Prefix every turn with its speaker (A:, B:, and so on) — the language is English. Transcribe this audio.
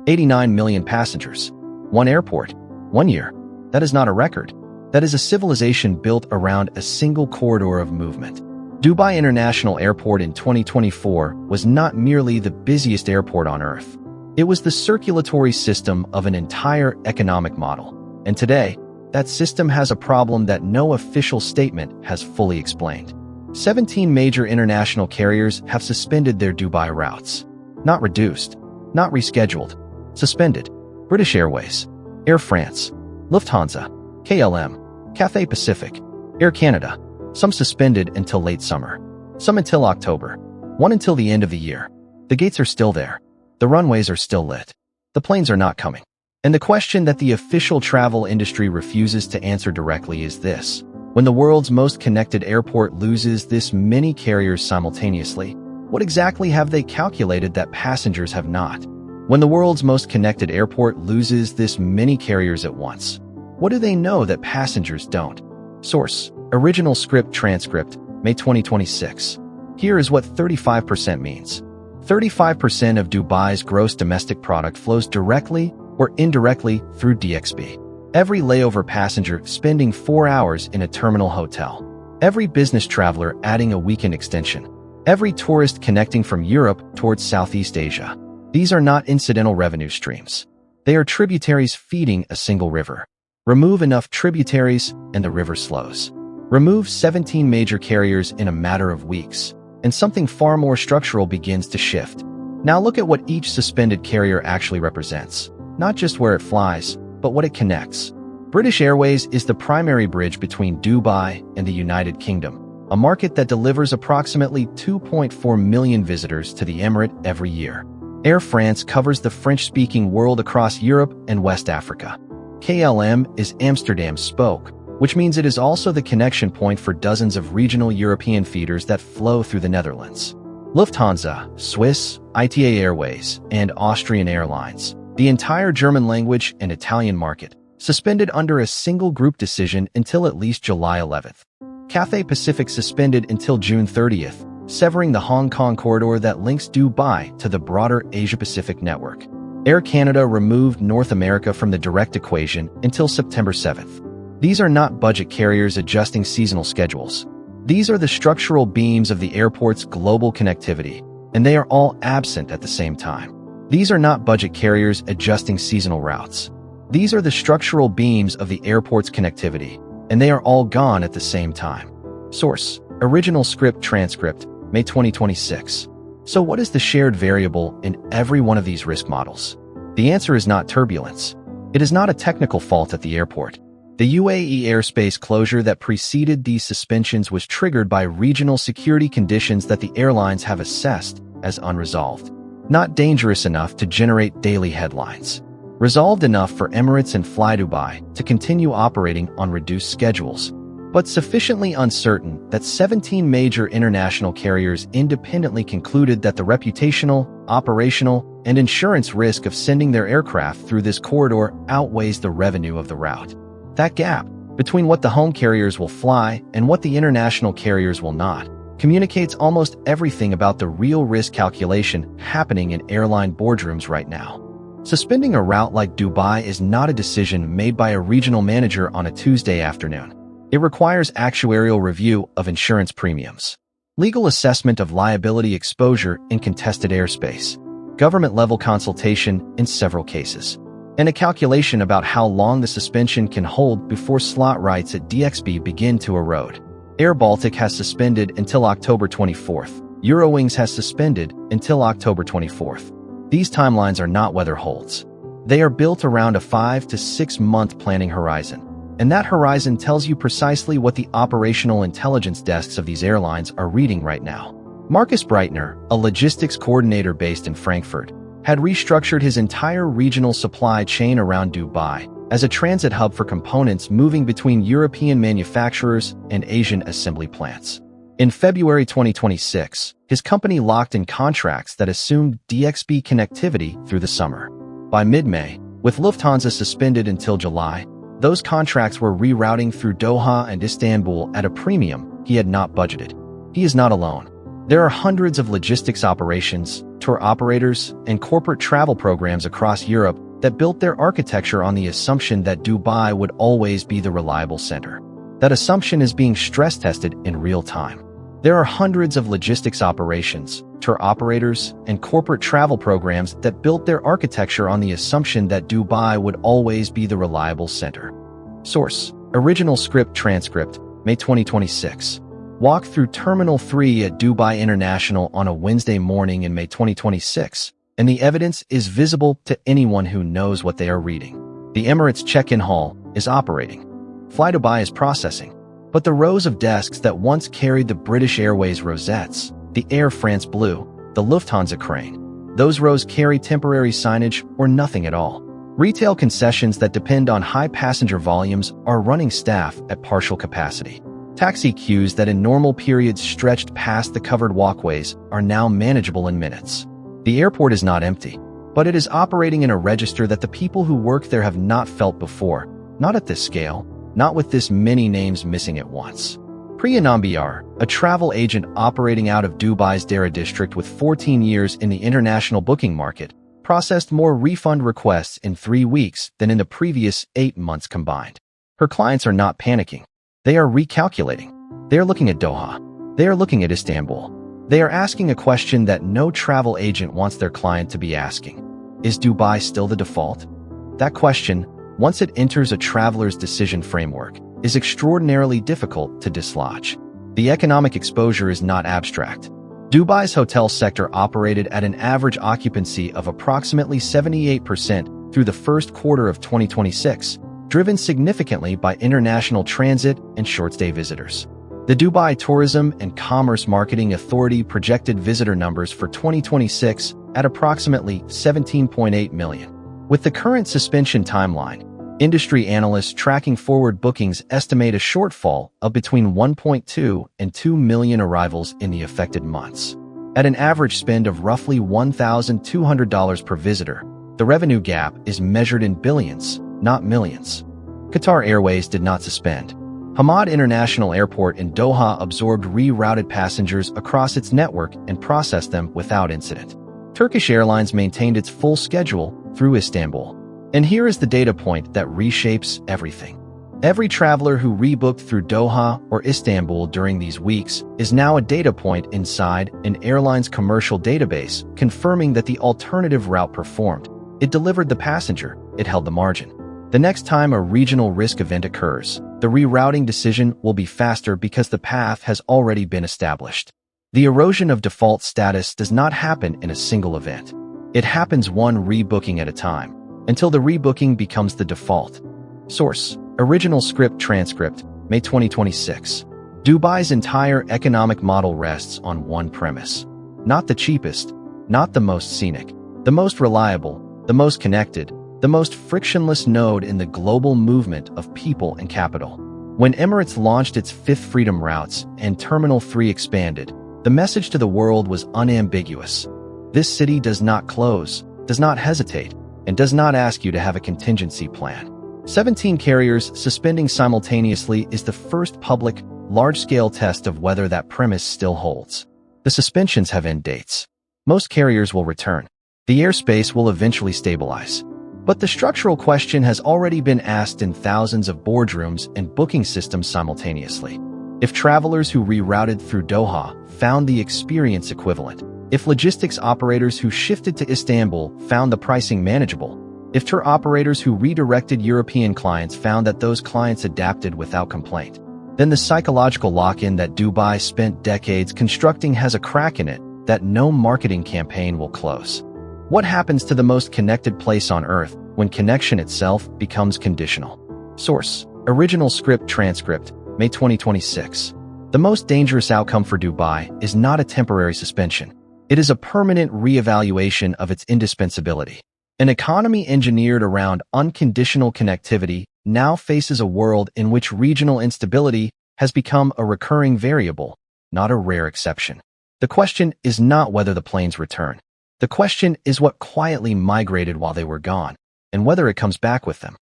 A: 89 million passengers. One airport. 1 year. That is not a record. That is a civilization built around a single corridor of movement. Dubai International Airport in 2024 was not merely the busiest airport on Earth. It was the circulatory system of an entire economic model. And today, that system has a problem that no official statement has fully explained. 17 major international carriers have suspended their Dubai routes. Not reduced, not rescheduled, suspended. British Airways, Air France, Lufthansa, KLM, Cathay Pacific, Air Canada. Some suspended until late summer. Some until October. One until the end of the year. The gates are still there. The runways are still lit. The planes are not coming. And the question that the official travel industry refuses to answer directly is this. When the world's most connected airport loses this many carriers simultaneously, what exactly have they calculated that passengers have not? When the world's most connected airport loses this many carriers at once, what do they know that passengers don't? Source: Original Script Transcript, May 2026. Here is what 35% means. 35% of Dubai's gross domestic product flows directly or indirectly through DXB. Every layover passenger spending 4 hours in a terminal hotel. Every business traveler adding a weekend extension. Every tourist connecting from Europe towards Southeast Asia. These are not incidental revenue streams. They are tributaries feeding a single river. Remove enough tributaries and the river slows. Remove 17 major carriers in a matter of weeks, and something far more structural begins to shift. Now look at what each suspended carrier actually represents. Not just where it flies, but what it connects. British Airways is the primary bridge between Dubai and the United Kingdom, a market that delivers approximately 2.4 million visitors to the Emirates every year. Air France covers the French-speaking world across Europe and West Africa. KLM is Amsterdam's spoke, which means it is also the connection point for dozens of regional European feeders that flow through the Netherlands. Lufthansa, Swiss, ITA Airways, and Austrian Airlines, the entire German language and Italian market, suspended under a single group decision until at least July 11th. Cathay Pacific suspended until June 30th, severing the Hong Kong corridor that links Dubai to the broader Asia-Pacific network. Air Canada removed North America from the direct equation until September 7th. These are not budget carriers adjusting seasonal schedules. These are the structural beams of the airport's global connectivity, and they are all absent at the same time. These are not budget carriers adjusting seasonal routes. These are the structural beams of the airport's connectivity, and they are all gone at the same time. Source: Original Script Transcript, May 2026. So what is the shared variable in every one of these risk models? The answer is not turbulence. It is not a technical fault at the airport. The UAE airspace closure that preceded these suspensions was triggered by regional security conditions that the airlines have assessed as unresolved. Not dangerous enough to generate daily headlines. Resolved enough for Emirates and flydubai to continue operating on reduced schedules, but sufficiently uncertain that 17 major international carriers independently concluded that the reputational, operational, and insurance risk of sending their aircraft through this corridor outweighs the revenue of the route. That gap, between what the home carriers will fly and what the international carriers will not, communicates almost everything about the real risk calculation happening in airline boardrooms right now. Suspending a route like Dubai is not a decision made by a regional manager on a Tuesday afternoon. It requires actuarial review of insurance premiums, legal assessment of liability exposure in contested airspace, government-level consultation in several cases, and a calculation about how long the suspension can hold before slot rights at DXB begin to erode. Air Baltic has suspended until October 24th. Eurowings has suspended until October 24th. These timelines are not weather holds. They are built around a 5 to 6 month planning horizon. And that horizon tells you precisely what the operational intelligence desks of these airlines are reading right now. Marcus Breitner, a logistics coordinator based in Frankfurt, had restructured his entire regional supply chain around Dubai as a transit hub for components moving between European manufacturers and Asian assembly plants. In February 2026, his company locked in contracts that assumed DXB connectivity through the summer. By mid-May, with Lufthansa suspended until July, those contracts were rerouting through Doha and Istanbul at a premium he had not budgeted. He is not alone. There are hundreds of logistics operations, tour operators, and corporate travel programs across Europe that built their architecture on the assumption that Dubai would always be the reliable center. That assumption is being stress-tested in real time. There are hundreds of logistics operations, tour operators, and corporate travel programs that built their architecture on the assumption that Dubai would always be the reliable center. Source: Original script transcript, May 2026. Walk through Terminal 3 at Dubai International on a Wednesday morning in May 2026, and the evidence is visible to anyone who knows what they are reading. The Emirates check-in hall is operating. flydubai is processing. But the rows of desks that once carried the British Airways rosettes, the Air France blue, the Lufthansa crane, those rows carry temporary signage or nothing at all. Retail concessions that depend on high passenger volumes are running staff at partial capacity. Taxi queues that in normal periods stretched past the covered walkways are now manageable in minutes. The airport is not empty, but it is operating in a register that the people who work there have not felt before, not at this scale, not with this many names missing at once. Priya Nambiar, a travel agent operating out of Dubai's Dara district with 14 years in the international booking market, processed more refund requests in 3 weeks than in the previous 8 months combined. Her clients are not panicking. They are recalculating. They are looking at Doha. They are looking at Istanbul. They are asking a question that no travel agent wants their client to be asking. Is Dubai still the default? That question, once it enters a traveler's decision framework, is extraordinarily difficult to dislodge. The economic exposure is not abstract. Dubai's hotel sector operated at an average occupancy of approximately 78% through the first quarter of 2026, driven significantly by international transit and short-stay visitors. The Dubai Tourism and Commerce Marketing Authority projected visitor numbers for 2026 at approximately 17.8 million. With the current suspension timeline, industry analysts tracking forward bookings estimate a shortfall of between 1.2 and 2 million arrivals in the affected months. At an average spend of roughly $1,200 per visitor, the revenue gap is measured in billions, not millions. Qatar Airways did not suspend. Hamad International Airport in Doha absorbed rerouted passengers across its network and processed them without incident. Turkish Airlines maintained its full schedule through Istanbul. And here is the data point that reshapes everything. Every traveler who rebooked through Doha or Istanbul during these weeks is now a data point inside an airline's commercial database, confirming that the alternative route performed. It delivered the passenger, it held the margin. The next time a regional risk event occurs, the rerouting decision will be faster because the path has already been established. The erosion of default status does not happen in a single event. It happens one rebooking at a time, until the rebooking becomes the default. Source: Original script transcript, May 2026. Dubai's entire economic model rests on one premise. Not the cheapest, not the most scenic, the most reliable, the most connected, the most frictionless node in the global movement of people and capital. When Emirates launched its fifth Freedom routes and Terminal 3 expanded, the message to the world was unambiguous. This city does not close, does not hesitate, and does not ask you to have a contingency plan. 17 carriers suspending simultaneously is the first public, large-scale test of whether that premise still holds. The suspensions have end dates. Most carriers will return. The airspace will eventually stabilize. But the structural question has already been asked in thousands of boardrooms and booking systems simultaneously. If travelers who rerouted through Doha found the experience equivalent, if logistics operators who shifted to Istanbul found the pricing manageable, if tour operators who redirected European clients found that those clients adapted without complaint, then the psychological lock-in that Dubai spent decades constructing has a crack in it that no marketing campaign will close. What happens to the most connected place on Earth when connection itself becomes conditional? Source: Original script transcript, May 2026. The most dangerous outcome for Dubai is not a temporary suspension. It is a permanent reevaluation of its indispensability. An economy engineered around unconditional connectivity now faces a world in which regional instability has become a recurring variable, not a rare exception. The question is not whether the planes return. The question is what quietly migrated while they were gone, and whether it comes back with them.